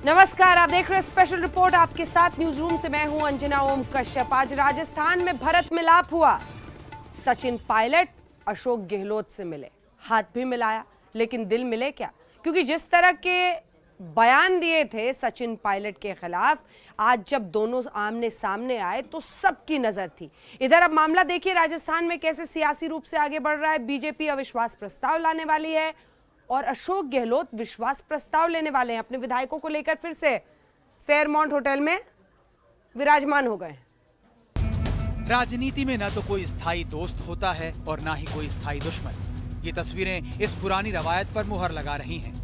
नमस्कार, आप देख रहे हैं स्पेशल रिपोर्ट। आपके साथ न्यूज रूम से मैं हूं अंजना ओम कश्यप। आज राजस्थान में भरत मिलाप हुआ। सचिन पायलट अशोक गहलोत से मिले, हाथ भी मिलाया, लेकिन दिल मिले क्या? क्योंकि जिस तरह के बयान दिए थे सचिन पायलट के खिलाफ, आज जब दोनों आमने सामने आए तो सबकी नजर थी इधर। अब मामला देखिए राजस्थान में कैसे सियासी रूप से आगे बढ़ रहा है। बीजेपी अविश्वास प्रस्ताव लाने वाली है और अशोक गहलोत विश्वास प्रस्ताव लेने वाले हैं। अपने विधायकों को लेकर फिर से फेयरमाउंट होटल में विराजमान हो गए। राजनीति में न तो कोई स्थायी दोस्त होता है और ना ही कोई स्थायी दुश्मन। ये तस्वीरें इस पुरानी रवायत पर मुहर लगा रही हैं।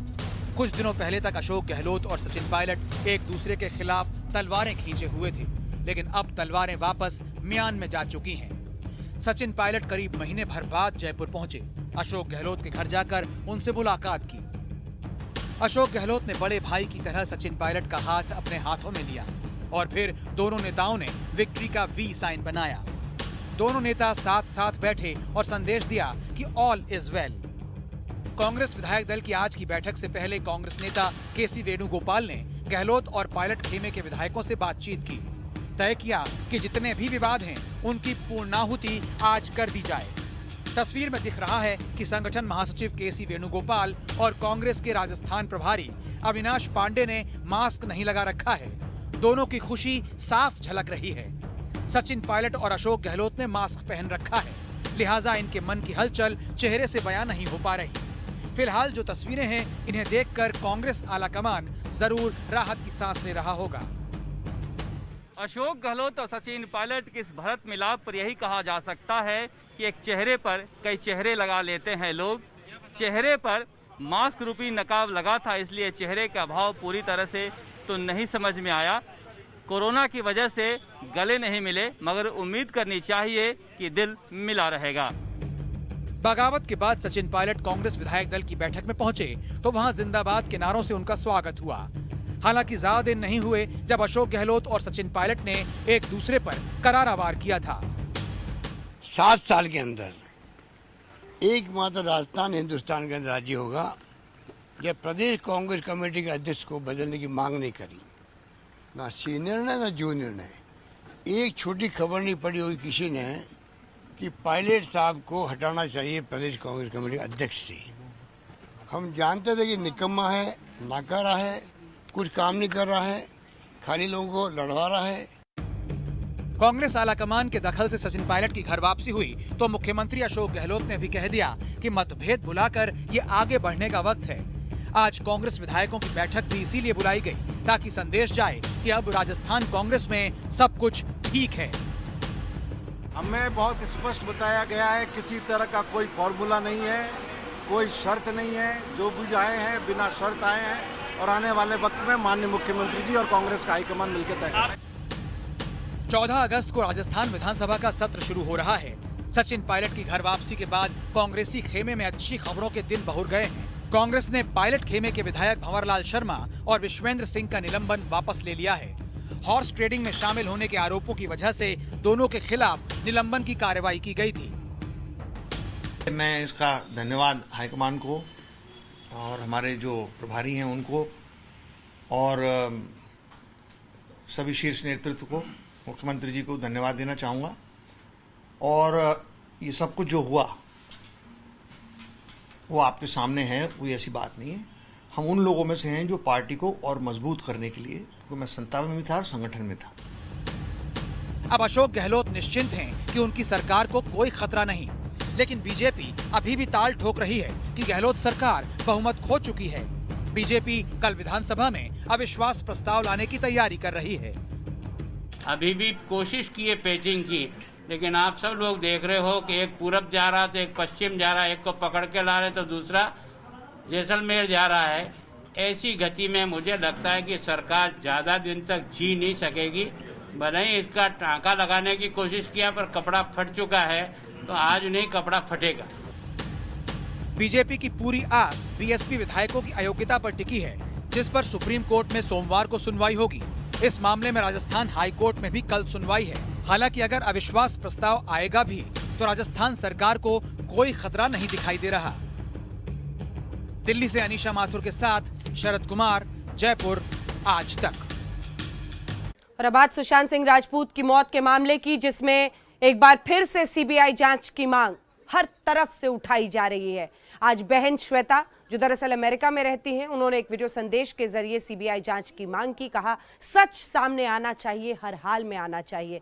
कुछ दिनों पहले तक अशोक गहलोत और सचिन पायलट एक दूसरे के खिलाफ तलवारें खींचे हुए थे, लेकिन अब तलवारें वापस म्यान में जा चुकी हैं। सचिन पायलट करीब महीने भर बाद जयपुर पहुंचे। अशोक गहलोत के घर जाकर उनसे मुलाकात की। अशोक गहलोत ने बड़े भाई की तरह सचिन पायलट का हाथ अपने हाथों में लिया और फिर दोनों नेताओं ने विक्ट्री का वी साइन बनाया। दोनों नेता साथ साथ बैठे और संदेश दिया कि ऑल इज वेल। कांग्रेस विधायक दल की आज की बैठक से पहले कांग्रेस नेता केसी वेणुगोपाल ने गहलोत और पायलट खेमे के विधायकों से बातचीत की। तय किया कि जितने भी विवाद हैं उनकी पूर्णाहुति आज कर दी जाए। तस्वीर में दिख रहा है कि संगठन महासचिव केसी वेणुगोपाल और कांग्रेस के राजस्थान प्रभारी अविनाश पांडे ने मास्क नहीं लगा रखा है। दोनों की खुशी साफ झलक रही है। सचिन पायलट और अशोक गहलोत ने मास्क पहन रखा है, लिहाजा इनके मन की हलचल चेहरे से बयां नहीं हो पा रही। फिलहाल जो तस्वीरें हैं, इन्हें देखकर कांग्रेस आलाकमान जरूर राहत की सांस ले रहा होगा। अशोक गहलोत और सचिन पायलट के इस भरत मिलाप पर यही कहा जा सकता है कि एक चेहरे पर कई चेहरे लगा लेते हैं लोग। चेहरे पर मास्क रूपी नकाब लगा था, इसलिए चेहरे का भाव पूरी तरह से तो नहीं समझ में आया। कोरोना की वजह से गले नहीं मिले, मगर उम्मीद करनी चाहिए कि दिल मिला रहेगा। बगावत के बाद सचिन पायलट कांग्रेस विधायक दल की बैठक में पहुंचे तो वहां जिंदाबाद के नारों से उनका स्वागत हुआ। हालांकि ज्यादा दिन नहीं हुए जब अशोक गहलोत और सचिन पायलट ने एक दूसरे पर करारा वार किया था। 7 साल के अंदर एकमात्र राजस्थान हिंदुस्तान के अंदर राज्य होगा जब प्रदेश कांग्रेस कमेटी के अध्यक्ष को बदलने की मांग नहीं करी। ना सीनियर ने ना जूनियर ने। एक छोटी खबर नहीं पड़ी होगी किसी ने कि पायलट साहब को हटाना चाहिए प्रदेश कांग्रेस कमेटी के अध्यक्ष से। हम जानते थे कि निकम्मा है, नाकारा है, कुछ काम नहीं कर रहा है, खाली लोगों को लड़वा रहा है। कांग्रेस आलाकमान के दखल से सचिन पायलट की घर वापसी हुई तो मुख्यमंत्री अशोक गहलोत ने भी कह दिया कि मतभेद भुलाकर ये आगे बढ़ने का वक्त है। आज कांग्रेस विधायकों की बैठक भी इसीलिए बुलाई गई ताकि संदेश जाए कि अब राजस्थान कांग्रेस में सब कुछ ठीक है। हमें बहुत स्पष्ट बताया गया है, किसी तरह का कोई फॉर्मूला नहीं है, कोई शर्त नहीं है। जो भी आए हैं बिना शर्त आए हैं और आने वाले वक्त में माननीय मुख्यमंत्री जी और कांग्रेस का हाईकमान मिलकर तय करें। 14 अगस्त को राजस्थान विधानसभा का सत्र शुरू हो रहा है। सचिन पायलट की घर वापसी के बाद कांग्रेसी खेमे में अच्छी खबरों के दिन बहुर गए हैं। कांग्रेस ने पायलट खेमे के विधायक भंवरलाल शर्मा और विश्वेंद्र सिंह का निलंबन वापस ले लिया है। हॉर्स ट्रेडिंग में शामिल होने के आरोपों की वजह से दोनों के खिलाफ निलंबन की कार्रवाई की गई थी। मैं इसका धन्यवाद हाईकमान को और हमारे जो प्रभारी हैं उनको और सभी शीर्ष नेतृत्व को, मुख्यमंत्री जी को धन्यवाद देना चाहूँगा। और ये सब कुछ जो हुआ वो आपके सामने है, कोई ऐसी बात नहीं है। हम उन लोगों में से हैं जो पार्टी को और मजबूत करने के लिए, क्योंकि मैं संता में भी था और संगठन में था। अब अशोक गहलोत निश्चिंत हैं कि उनकी सरकार को कोई खतरा नहीं, लेकिन बीजेपी अभी भी ताल ठोक रही है कि गहलोत सरकार बहुमत खो चुकी है। बीजेपी कल विधानसभा में अविश्वास प्रस्ताव लाने की तैयारी कर रही है। अभी भी कोशिश की है पेचिंग की, लेकिन आप सब लोग देख रहे हो कि एक पूरब जा रहा तो एक पश्चिम जा रहा है, एक को पकड़ के ला रहे तो दूसरा जैसलमेर जा रहा है। ऐसी गति में मुझे लगता है कि सरकार ज्यादा दिन तक जी नहीं सकेगी। भले ही इसका टांका लगाने की कोशिश किया पर कपड़ा फट चुका है, तो आज नहीं कपड़ा फटेगा। बीजेपी की पूरी आस बीएसपी विधायकों की अयोग्यता पर टिकी है, जिस पर सुप्रीम कोर्ट में सोमवार को सुनवाई होगी। इस मामले में राजस्थान हाई कोर्ट में भी कल सुनवाई है। हालांकि अगर अविश्वास प्रस्ताव आएगा भी तो राजस्थान सरकार को कोई खतरा नहीं दिखाई दे रहा। दिल्ली से अनीशा माथुर के साथ शरद कुमार, जयपुर, आज तक। और अब बात सुशांत सिंह राजपूत की मौत के मामले की, जिसमें एक बार फिर से सीबीआई जांच की मांग हर तरफ से उठाई जा रही है। आज बहन श्वेता, जो दरअसल अमेरिका में रहती हैं, उन्होंने एक वीडियो संदेश के जरिए सीबीआई जांच की मांग की। कहा, सच सामने आना चाहिए, हर हाल में आना चाहिए।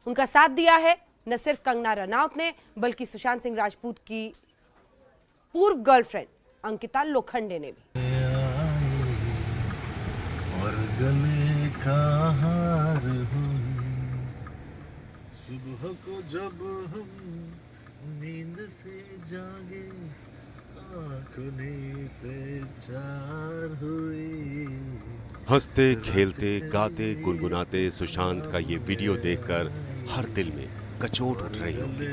उनका साथ दिया है न सिर्फ कंगना रनौत ने, बल्कि सुशांत सिंह राजपूत की पूर्व गर्लफ्रेंड अंकिता लोखंडे ने भी। और गले का हार हुई, सुबह को जब हम नींद से जागे, आँखों से चार हुई। हंसते खेलते गाते गुनगुनाते सुशांत का ये वीडियो देखकर हर दिल में कचोट उठ रही होगी।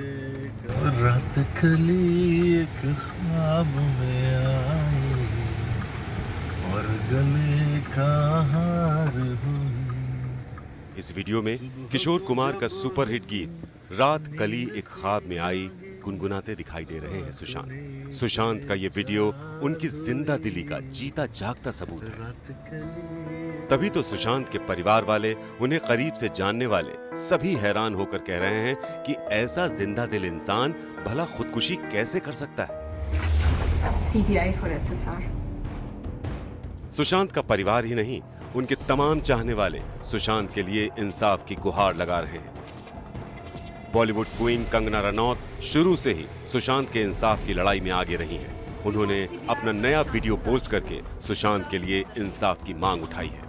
रात खली एक ख्वाब में आई, और गले का हार हुई। इस वीडियो में किशोर कुमार का सुपरहिट गीत रात कली एक ख्वाब में आई गुनगुनाते दिखाई दे रहे हैं सुशांत। सुशांत का ये वीडियो उनकी जिंदा दिली का जीता जागता सबूत है। तभी तो सुशांत के परिवार वाले, उन्हें करीब से जानने वाले सभी हैरान होकर कह रहे हैं कि ऐसा जिंदा दिल इंसान भला खुदकुशी कैसे कर सकता है। CBI for SSR। सुशांत का परिवार ही नहीं, उनके तमाम चाहने वाले सुशांत के लिए इंसाफ की गुहार लगा रहे हैं। बॉलीवुड क्वीन कंगना रनौत शुरू से ही सुशांत के इंसाफ की लड़ाई में आगे रही हैं। उन्होंने अपना नया वीडियो पोस्ट करके सुशांत के लिए इंसाफ की मांग उठाई है।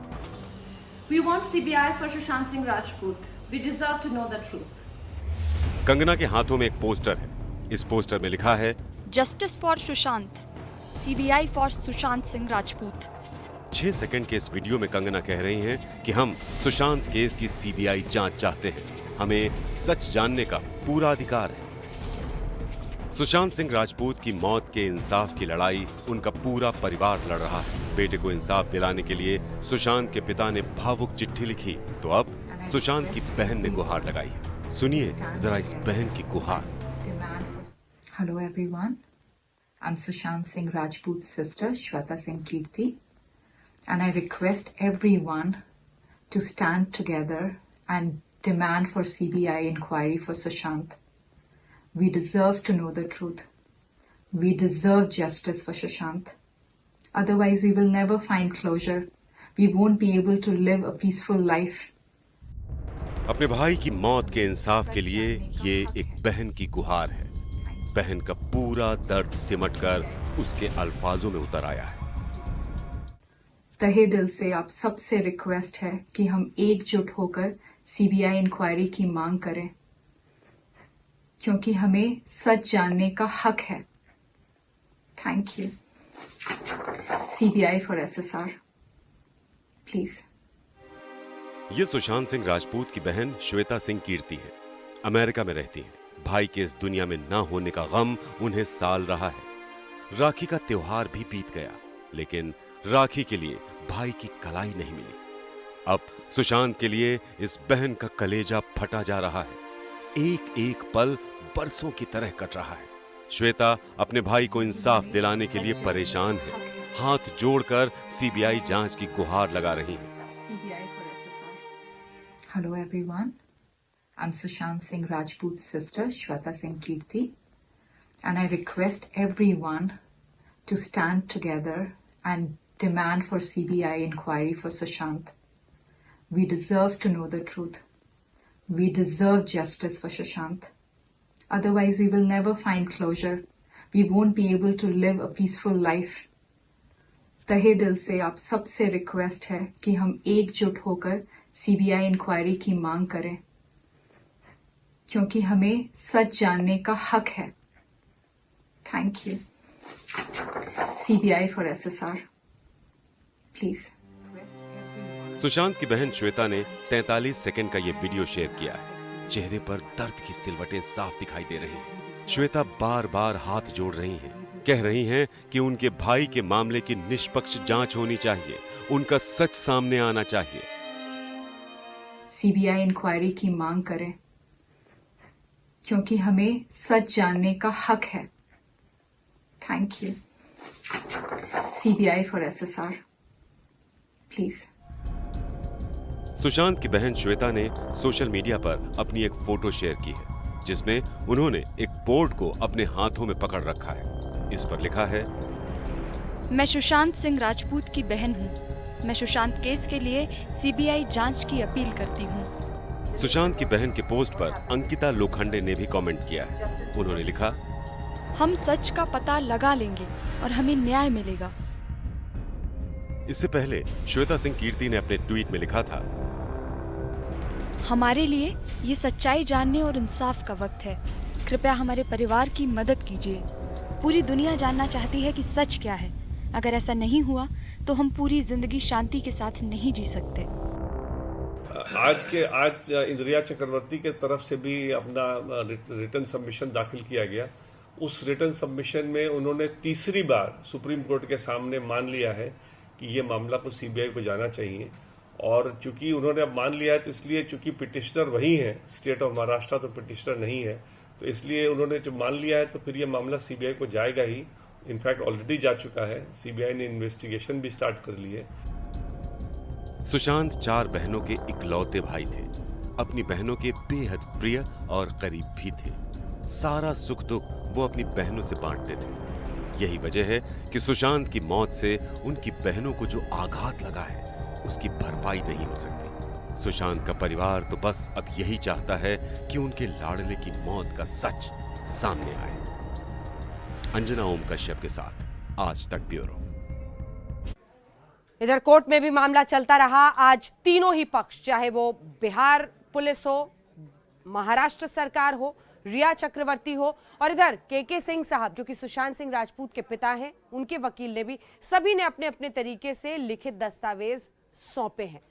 We want CBI for Sushant Singh Rajput. We deserve to know the truth. Kangana के हाथों में एक पोस्टर है। इस पोस्टर में लिखा है, justice for Sushant, CBI for Sushant Singh Rajput. 6 second के इस वीडियो में कंगना कह रही हैं कि हम सुशांत केस की सीबीआई जांच चाहते हैं, हमें सच जानने का पूरा अधिकार है। सुशांत सिंह राजपूत की मौत के इंसाफ की लड़ाई उनका पूरा परिवार लड़ रहा है। बेटे को इंसाफ दिलाने के लिए सुशांत के पिता ने भावुक चिट्ठी लिखी, तो अब सुशांत की बहन ने गुहार लगाई है। सुनिए जरा इस बहन की गुहार। Hello everyone. I'm Sushant Singh Rajput's sister, Shweta Singh Kirti, and I request everyone to stand together and demand for CBI inquiry for Sushant. We deserve to know the truth. We deserve justice for Sushant. Otherwise, we will never find closure. We won't be able to live a peaceful life. अपने भाई की मौत के इंसाफ के लिए ये एक बहन की गुहार है। बहन का पूरा दर्द सिमटकर उसके अल्फाजों में उतर आया है। तहे दिल से आप सबसे रिक्वेस्ट है कि हम एकजुट होकर सीबीआई इंक्वायरी की मांग करें, क्योंकि हमें सच जानने का हक है। Thank you. CBI for SSR, please. ये सुशांत सिंह राजपूत की बहन श्वेता सिंह कीर्ति है। अमेरिका में रहती हैं। भाई के इस दुनिया में ना होने का गम उन्हें साल रहा है। राखी का त्योहार भी बीत गया, लेकिन राखी के लिए भाई की कलाई नहीं मिली। अब सुशांत के लिए इस बहन का कलेजा फटा जा रहा है। एक एक पल बरसों की तरह कट रहा है। श्वेता अपने भाई को इंसाफ दिलाने के लिए परेशान है। हाथ जोड़कर सीबीआई जांच की गुहार लगा रही है। CBI for SSR. Hello everyone. I'm Sushant Singh Rajput's sister, Shweta Singh Kirti, and I request everyone to stand together and demand for CBI inquiry for Sushant. We deserve to know the truth. We deserve justice for Sushant. Otherwise, we will never find closure. We won't be able to live a peaceful life. तहे दिल से आप सबसे request है कि हम एकजुट होकर सीबीआई इंक्वायरी की मांग करें, क्योंकि हमें सच जानने का हक है। Thank you. CBI for SSR, please. Sushant की बहन श्वेता ने 43 सेकंड का ये वीडियो शेयर किया है। चेहरे पर दर्द की सिलवटें साफ दिखाई दे रही हैं। श्वेता बार बार हाथ जोड़ रही हैं, कह रही हैं कि उनके भाई के मामले की निष्पक्ष जांच होनी चाहिए, उनका सच सामने आना चाहिए। सीबीआई इंक्वायरी की मांग करें, क्योंकि हमें सच जानने का हक है। Thank you. CBI for SSR, please. Sushant की बहन श्वेता ने सोशल मीडिया पर अपनी एक फोटो शेयर की है जिसमें उन्होंने एक बोर्ड को अपने हाथों में पकड़ रखा है। इस पर लिखा है, मैं सुशांत सिंह राजपूत की बहन हूँ। मैं सुशांत केस के लिए सीबीआई जांच की अपील करती हूँ। सुशांत की बहन के पोस्ट पर अंकिता लोखंडे ने भी कमेंट किया है। उन्होंने लिखा, हम सच का पता लगा लेंगे और हमें न्याय मिलेगा। इससे पहले श्वेता सिंह कीर्ति ने अपने ट्वीट में लिखा था, हमारे लिए ये सच्चाई जानने और इंसाफ का वक्त है। कृपया हमारे परिवार की मदद कीजिए। पूरी दुनिया जानना चाहती है कि सच क्या है। अगर ऐसा नहीं हुआ तो हम पूरी जिंदगी शांति के साथ नहीं जी सकते। आज इंद्रिया चक्रवर्ती के तरफ से भी अपना रिटर्न सबमिशन दाखिल किया गया। उस रिटर्न सबमिशन में उन्होंने तीसरी बार सुप्रीम कोर्ट के सामने मान लिया है कि ये मामला को सीबीआई को जाना चाहिए। और चूंकि उन्होंने अब मान लिया है तो इसलिए चूंकि पिटिशनर वही है, स्टेट ऑफ महाराष्ट्र तो पिटिशनर नहीं है, तो इसलिए उन्होंने जब मान लिया है तो फिर ये मामला सीबीआई को जाएगा ही। इनफैक्ट ऑलरेडी जा चुका है। सीबीआई ने इन्वेस्टिगेशन भी स्टार्ट कर ली है। सुशांत 4 बहनों के इकलौते भाई थे। अपनी बहनों के बेहद प्रिय और करीब भी थे। सारा सुख दुख वो अपनी बहनों से बांटते थे। यही वजह है कि सुशांत की मौत से उनकी बहनों को जो आघात लगा है उसकी भरपाई नहीं हो सकती। सुशांत का परिवार तो बस अब यही चाहता है कि उनके लाडले की मौत का सच सामने आए। अंजना ओम कश्यप के साथ आज तक ब्यूरो। इधर कोर्ट में भी मामला चलता रहा। आज तीनों ही पक्ष, चाहे वो बिहार पुलिस हो, महाराष्ट्र सरकार हो, रिया चक्रवर्ती हो और इधर के सिंह साहब जो कि सुशांत सिंह राजपूत के पिता हैं, उनके वकील ने भी, सभी ने अपने अपने तरीके से लिखित दस्तावेज सौंपे हैं।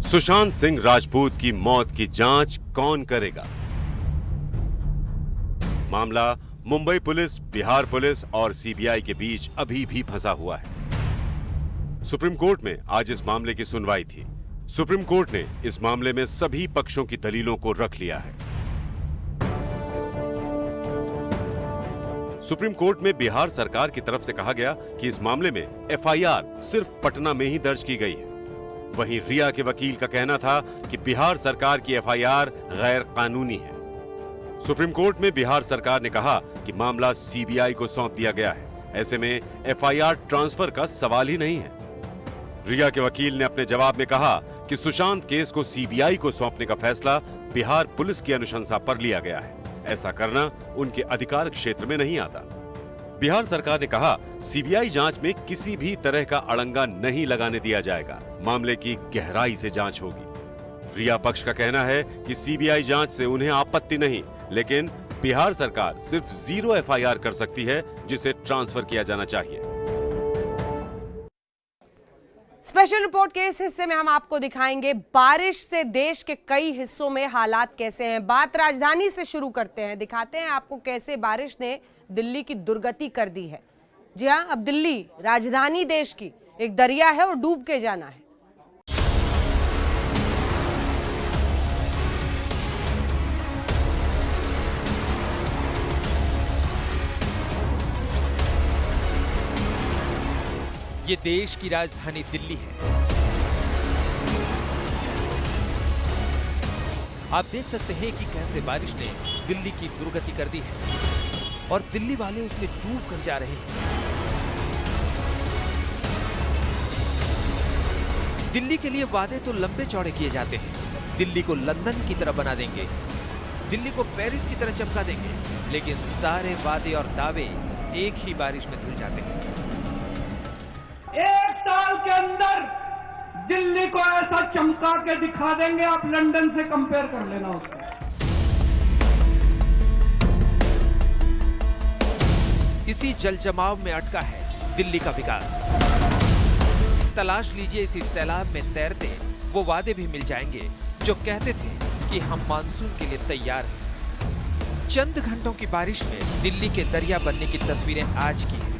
सुशांत सिंह राजपूत की मौत की जांच कौन करेगा? मामला मुंबई पुलिस, बिहार पुलिस और सीबीआई के बीच अभी भी फंसा हुआ है। सुप्रीम कोर्ट में आज इस मामले की सुनवाई थी। सुप्रीम कोर्ट ने इस मामले में सभी पक्षों की दलीलों को रख लिया है। सुप्रीम कोर्ट में बिहार सरकार की तरफ से कहा गया कि इस मामले में एफआईआर सिर्फ पटना में ही दर्ज की गई है। वहीं रिया के वकील का कहना था कि बिहार सरकार की एफआईआर गैर कानूनी है। सुप्रीम कोर्ट में बिहार सरकार ने कहा कि मामला सीबीआई को सौंप दिया गया है। ऐसे में एफआईआर ट्रांसफर का सवाल ही नहीं है। रिया के वकील ने अपने जवाब में कहा कि सुशांत केस को सीबीआई को सौंपने का फैसला बिहार पुलिस की अनुशंसा पर लिया गया है। ऐसा करना उनके अधिकार क्षेत्र में नहीं आता। बिहार सरकार ने कहा, सीबीआई जांच में किसी भी तरह का अड़ंगा नहीं लगाने दिया जाएगा। मामले की गहराई से जांच होगी। रिया पक्ष का कहना है कि सीबीआई जांच से उन्हें आपत्ति नहीं, लेकिन बिहार सरकार सिर्फ 0 एफआईआर कर सकती है जिसे ट्रांसफर किया जाना चाहिए। स्पेशल रिपोर्ट के इस हिस्से में हम आपको दिखाएंगे बारिश से देश के कई हिस्सों में हालात कैसे हैं। बात राजधानी से शुरू करते हैं, दिखाते हैं आपको कैसे बारिश ने दिल्ली की दुर्गति कर दी है। जी हां, अब दिल्ली राजधानी देश की एक दरिया है और डूब के जाना है। ये देश की राजधानी दिल्ली है। आप देख सकते हैं कि कैसे बारिश ने दिल्ली की दुर्गति कर दी है और दिल्ली वाले उसमें डूब कर जा रहे हैं। दिल्ली के लिए वादे तो लंबे चौड़े किए जाते हैं। दिल्ली को लंदन की तरह बना देंगे, दिल्ली को पेरिस की तरह चमका देंगे, लेकिन सारे वादे और दावे एक ही बारिश में धुल जाते हैं। 1 साल के अंदर दिल्ली को ऐसा चमका के दिखा देंगे, आप लंदन से कंपेयर कर लेना उसको। इसी जलजमाव में अटका है दिल्ली का विकास। तलाश लीजिए इसी सैलाब में तैरते वो वादे भी मिल जाएंगे जो कहते थे कि हम मानसून के लिए तैयार हैं। चंद घंटों की बारिश में दिल्ली के दरिया बनने की तस्वीरें आज की हैं।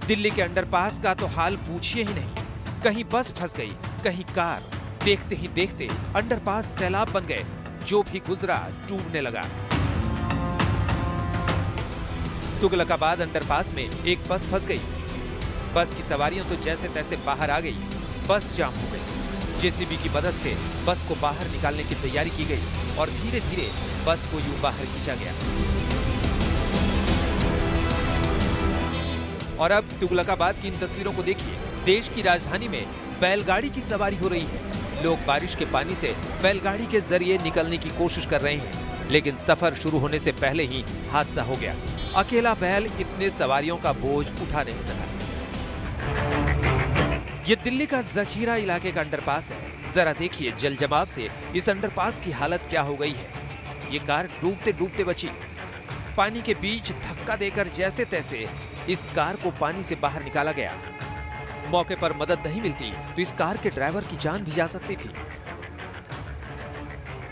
दिल्ली के अंडरपास का तो हाल पूछिए ही नहीं। कहीं बस फंस गई, कहीं कार, देखते ही देखते अंडरपास सैलाब बन गए। जो भी गुजरा डूबने लगा। तुगलकाबाद अंडरपास में एक बस फंस गई। बस की सवारियां तो जैसे तैसे बाहर आ गई। बस जाम हो गई। जेसीबी की मदद से बस को बाहर निकालने की तैयारी की गई और धीरे धीरे बस को यूं बाहर खींचा गया। और अब तुगलकाबाद की इन तस्वीरों को देखिए। देश की राजधानी में बैलगाड़ी की सवारी हो रही है। लोग बारिश के पानी से बैलगाड़ी के जरिए निकलने की कोशिश कर रहे हैं, लेकिन सफर शुरू होने से पहले ही हादसा हो गया। अकेला बैल इतने सवारियों का बोझ उठा नहीं सका। ये दिल्ली का जखीरा इलाके का अंडरपास है। जरा देखिए जल जमाव से इस अंडरपास की हालत क्या हो गई है। ये कार डूबते डूबते बची। पानी के बीच धक्का देकर जैसे तैसे इस कार को पानी से बाहर निकाला गया। मौके पर मदद नहीं मिलती तो इस कार के ड्राइवर की जान भी जा सकती थी।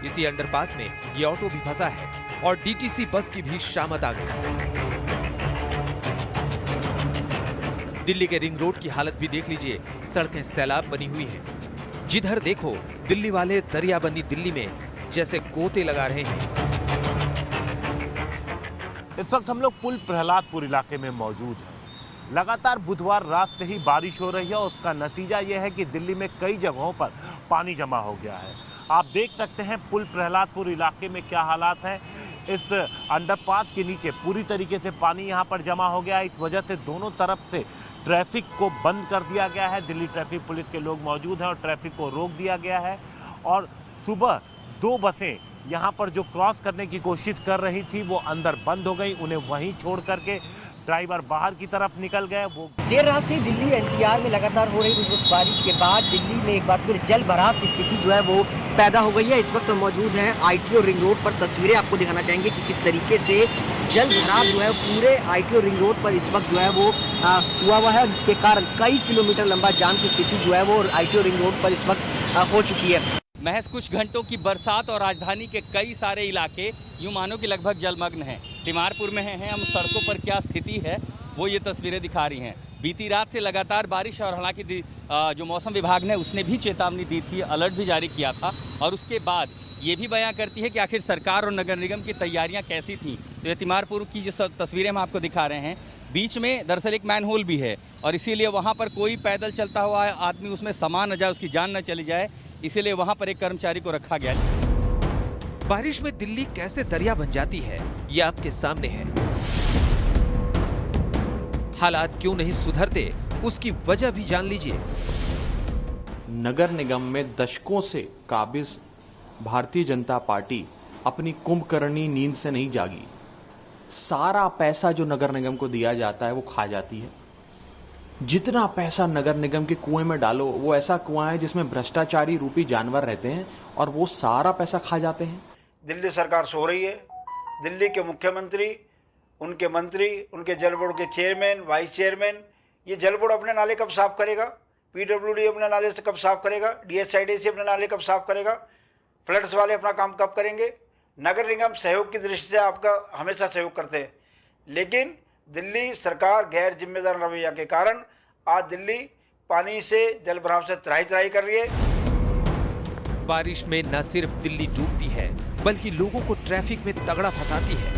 इसी अंडरपास में ये ऑटो भी फंसा है और डीटीसी बस की भी शामत आ गई। दिल्ली के रिंग रोड की हालत भी देख लीजिए। सड़कें सैलाब बनी हुई हैं। जिधर देखो दिल्ली वाले दरिया बनी दिल्ली में जैसे गोते लगा रहे हैं। इस वक्त हम लोग पुल प्रहलादपुर इलाके में मौजूद हैं। लगातार बुधवार रात से ही बारिश हो रही है और उसका नतीजा यह है कि दिल्ली में कई जगहों पर पानी जमा हो गया है। आप देख सकते हैं पुल प्रहलादपुर इलाके में क्या हालात हैं। इस अंडरपास के नीचे पूरी तरीके से पानी यहां पर जमा हो गया है। इस वजह से दोनों तरफ से ट्रैफिक को बंद कर दिया गया है। दिल्ली ट्रैफिक पुलिस के लोग मौजूद हैं और ट्रैफिक को रोक दिया गया है। और सुबह 2 बसें यहां पर जो क्रॉस करने की कोशिश कर रही थी वो अंदर बंद हो गई। उन्हें वहीं छोड़ करके ड्राइवर बाहर की तरफ निकल गए। वो देर रात से दिल्ली एनसीआर में लगातार हो रही बारिश के बाद दिल्ली में एक बार फिर जल भराव की स्थिति जो है वो पैदा हो गई है। इस वक्त मौजूद हैं आईटीओ रिंग रोड पर। तस्वीरें आपको दिखाना चाहेंगे कि किस तरीके से जल भराव जो है पूरे आईटीओ रिंग रोड पर इस वक्त जो है वो हुआ है, जिसके कारण कई किलोमीटर लंबा जाम की स्थिति जो है वो आईटीओ रिंग रोड पर इस वक्त हो चुकी है। महज कुछ घंटों की बरसात और राजधानी के कई सारे इलाके यूं मानो कि लगभग जलमग्न हैं। तिमारपुर में हैं हम। सड़कों पर क्या स्थिति है वो ये तस्वीरें दिखा रही हैं। बीती रात से लगातार बारिश और हालांकि जो मौसम विभाग ने उसने भी चेतावनी दी थी, अलर्ट भी जारी किया था और उसके बाद ये भी बयां करती है कि आखिर सरकार और नगर निगम की तैयारियां कैसी थीं। तो ये तिमारपुर की जो तस्वीरें हम आपको दिखा रहे हैं, बीच में दरअसल एक मैन होल भी है और इसीलिए वहाँ पर कोई पैदल चलता हुआ आदमी उसमें समा न जाए, उसकी जान न चली जाए, इसीलिए वहाँ पर एक कर्मचारी को रखा गया। बारिश में दिल्ली कैसे दरिया बन जाती है ये आपके सामने है। हालात क्यों नहीं सुधरते उसकी वजह भी जान लीजिए। नगर निगम में दशकों से काबिज भारतीय जनता पार्टी अपनी कुंभकर्णी नींद से नहीं जागी। सारा पैसा जो नगर निगम को दिया जाता है वो खा जाती है। जितना पैसा नगर निगम के कुएं में डालो वो ऐसा कुआं है जिसमें भ्रष्टाचारी रूपी जानवर रहते हैं और वो सारा पैसा खा जाते हैं। दिल्ली सरकार सो रही है। दिल्ली के मुख्यमंत्री, उनके मंत्री, उनके जल बोर्ड के चेयरमैन, वाइस चेयरमैन, ये जल बोर्ड अपने नाले कब साफ करेगा? पीडब्ल्यूडी अपने नाले से कब साफ करेगा? डीएसआईडीसी अपने नाले कब साफ करेगा? फ्लड्स वाले अपना काम कब करेंगे? नगर निगम सहयोग की दृष्टि से आपका हमेशा सहयोग करते हैं, लेकिन दिल्ली सरकार गैर जिम्मेदार रवैया के कारण आज दिल्ली पानी से जल भराव से त्राही कर रही है। बारिश में न सिर्फ दिल्ली डूबती है बल्कि लोगों को ट्रैफिक में तगड़ा फंसाती है।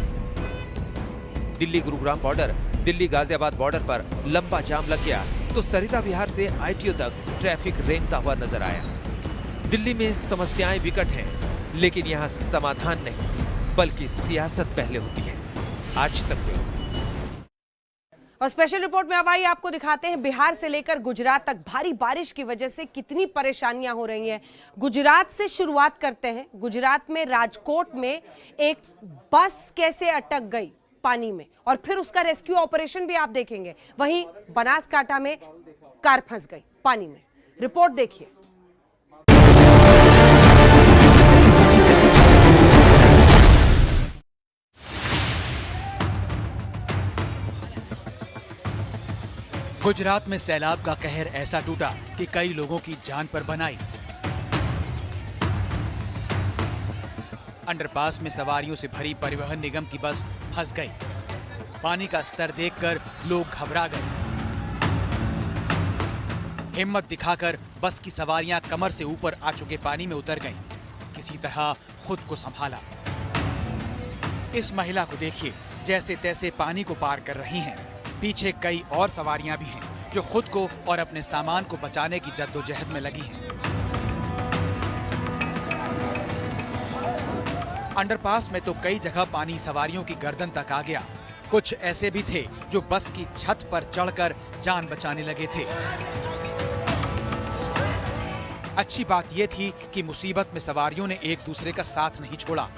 दिल्ली गुरुग्राम बॉर्डर, दिल्ली गाजियाबाद बॉर्डर पर लंबा जाम लग गया तो सरिता विहार से आईटीओ तक ट्रैफिक रेंगता हुआ नजर आया। दिल्ली में समस्याएं विकट हैं, लेकिन यहाँ समाधान नहीं बल्कि सियासत पहले होती है। आज तक में और स्पेशल रिपोर्ट में अब आइए आपको दिखाते हैं बिहार से लेकर गुजरात तक भारी बारिश की वजह से कितनी परेशानियां हो रही हैं। गुजरात से शुरुआत करते हैं। गुजरात में राजकोट में एक बस कैसे अटक गई पानी में और फिर उसका रेस्क्यू ऑपरेशन भी आप देखेंगे। वहीं बनासकांठा में कार फंस गई पानी में। रिपोर्ट देखिए। गुजरात में सैलाब का कहर ऐसा टूटा कि कई लोगों की जान पर बनाई। अंडरपास में सवारियों से भरी परिवहन निगम की बस फंस गई। पानी का स्तर देखकर लोग घबरा गए। हिम्मत दिखाकर बस की सवारियां कमर से ऊपर आ चुके पानी में उतर गईं। किसी तरह खुद को संभाला। इस महिला को देखिए, जैसे तैसे पानी को पार कर रही हैं। पीछे कई और सवारियां भी हैं जो खुद को और अपने सामान को बचाने की जद्दोजहद में लगी हैं। अंडरपास में तो कई जगह पानी सवारियों की गर्दन तक आ गया। कुछ ऐसे भी थे जो बस की छत पर चढ़कर जान बचाने लगे थे। अच्छी बात यह थी कि मुसीबत में सवारियों ने एक दूसरे का साथ नहीं छोड़ा।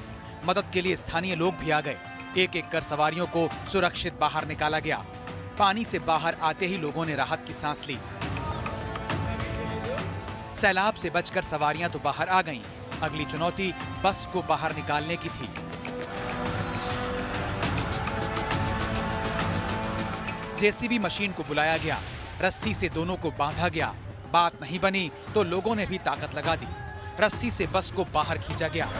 मदद के लिए स्थानीय लोग भी आ गए। एक एक कर सवारियों को सुरक्षित बाहर निकाला गया। पानी से बाहर आते ही लोगों ने राहत की सांस ली। सैलाब से बचकर सवारियां तो बाहर आ गईं। अगली चुनौती बस को बाहर निकालने की थी। जेसीबी मशीन को बुलाया गया। रस्सी से दोनों को बांधा गया। बात नहीं बनी तो लोगों ने भी ताकत लगा दी। रस्सी से बस को बाहर खींचा गया।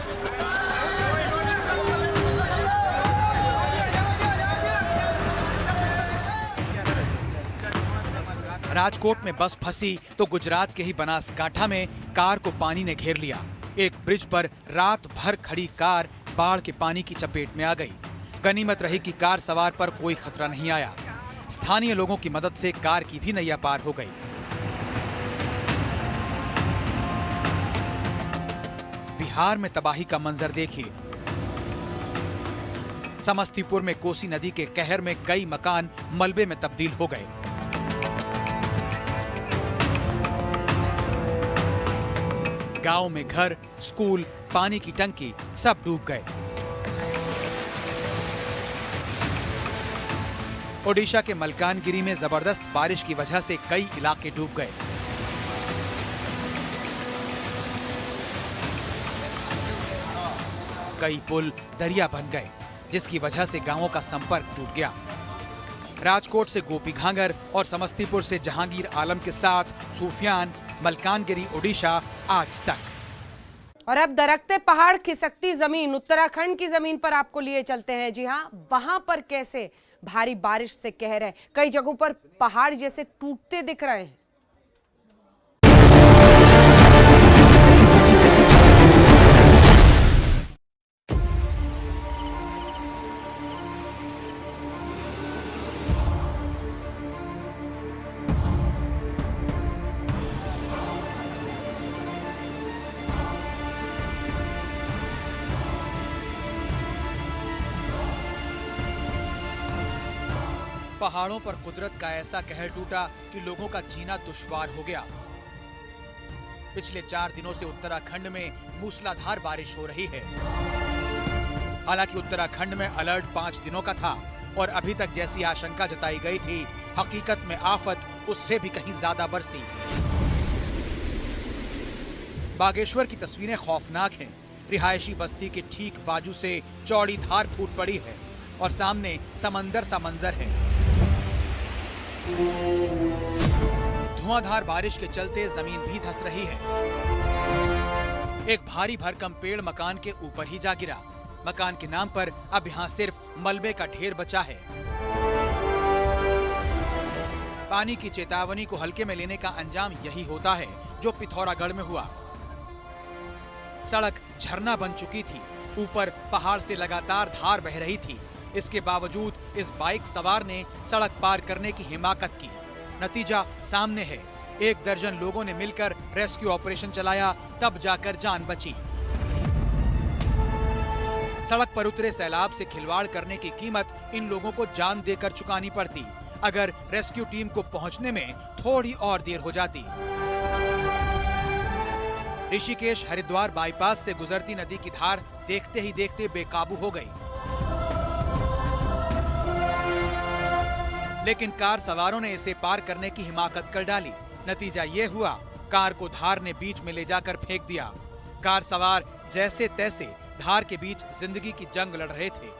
राजकोट में बस फंसी तो गुजरात के ही बनासकांठा में कार को पानी ने घेर लिया। एक ब्रिज पर रात भर खड़ी कार बाढ़ के पानी की चपेट में आ गई। गनीमत रही कि कार सवार पर कोई खतरा नहीं आया। स्थानीय लोगों की मदद से कार की भी नैया पार हो गई। बिहार में तबाही का मंजर देखिए। समस्तीपुर में कोसी नदी के कहर में कई मकान मलबे में तब्दील हो गए। गांव में घर, स्कूल, पानी की टंकी सब डूब गए। ओडिशा के मलकानगिरी में जबरदस्त बारिश की वजह से कई इलाके डूब गए। कई पुल दरिया बन गए, जिसकी वजह से गांवों का संपर्क टूट गया। राजकोट से गोपी घांगर और समस्तीपुर से जहांगीर आलम के साथ सूफियान, मलकानगिरी, ओडिशा, आज तक। और अब दरकते पहाड़, खिसकती जमीन, उत्तराखंड की जमीन पर आपको लिए चलते हैं। जी हाँ, वहां पर कैसे भारी बारिश से कहर है। कई जगहों पर पहाड़ जैसे टूटते दिख रहे हैं। पहाड़ों पर कुदरत का ऐसा कहर टूटा कि लोगों का जीना दुश्वार हो गया। पिछले 4 दिनों से उत्तराखंड में मूसलाधार बारिश हो रही है। हालांकि उत्तराखंड में अलर्ट 5 दिनों का था और अभी तक जैसी आशंका जताई गई थी, हकीकत में आफत उससे भी कहीं ज्यादा बरसी। बागेश्वर की तस्वीरें खौफनाक हैं। रिहायशी बस्ती के ठीक बाजू से चौड़ी धार फूट पड़ी है और सामने समंदर सा मंजर है। धुआंधार बारिश के चलते जमीन भी धंस रही है। एक भारी भरकम पेड़ मकान के ऊपर ही जा गिरा। मकान के नाम पर अब यहाँ सिर्फ मलबे का ढेर बचा है। पानी की चेतावनी को हल्के में लेने का अंजाम यही होता है जो पिथौरागढ़ में हुआ। सड़क झरना बन चुकी थी। ऊपर पहाड़ से लगातार धार बह रही थी। इसके बावजूद इस बाइक सवार ने सड़क पार करने की हिमाकत की। नतीजा सामने है। 1 दर्जन लोगों ने मिलकर रेस्क्यू ऑपरेशन चलाया, तब जाकर जान बची। सड़क पर उतरे सैलाब से खिलवाड़ करने की कीमत इन लोगों को जान देकर चुकानी पड़ती अगर रेस्क्यू टीम को पहुंचने में थोड़ी और देर हो जाती। ऋषिकेश हरिद्वार बाईपास से गुजरती नदी की धार देखते ही देखते बेकाबू हो गई। लेकिन कार सवारों ने इसे पार करने की हिमाकत कर डाली। नतीजा ये हुआ, कार को धार ने बीच में ले जाकर फेंक दिया। कार सवार जैसे तैसे धार के बीच जिंदगी की जंग लड़ रहे थे।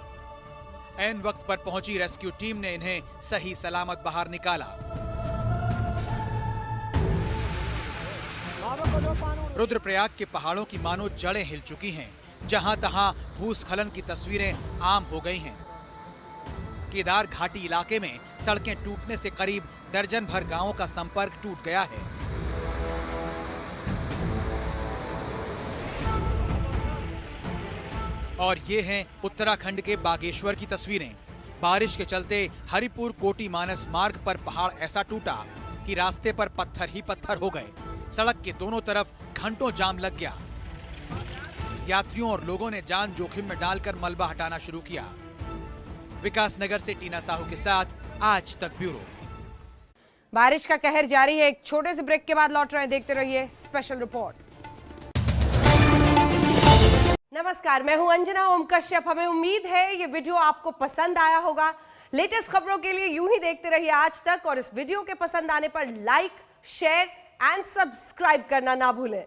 ऐन वक्त पर पहुंची रेस्क्यू टीम ने इन्हें सही सलामत बाहर निकाला। रुद्रप्रयाग के पहाड़ों की मानो जड़ें हिल चुकी हैं। जहां तहां भूस्खलन की तस्वीरें आम हो गई हैं। केदार घाटी इलाके में सड़कें टूटने से करीब दर्जन भर गांवों का संपर्क टूट गया है। और ये हैं उत्तराखंड के बागेश्वर की तस्वीरें। बारिश के चलते हरिपुर कोटी मानस मार्ग पर पहाड़ ऐसा टूटा कि रास्ते पर पत्थर ही पत्थर हो गए। सड़क के दोनों तरफ घंटों जाम लग गया। यात्रियों और लोगों ने जान जोखिम में डालकर मलबा हटाना शुरू किया। विकास नगर से टीना साहू के साथ आज तक ब्यूरो। बारिश का कहर जारी है। एक छोटे से ब्रेक के बाद लौट रहे हैं, देखते रहिए स्पेशल रिपोर्ट। नमस्कार, मैं हूं अंजना ओम कश्यप। हमें उम्मीद है ये वीडियो आपको पसंद आया होगा। लेटेस्ट खबरों के लिए यूं ही देखते रहिए आज तक, और इस वीडियो के पसंद आने पर लाइक, शेयर एंड सब्सक्राइब करना ना भूलें।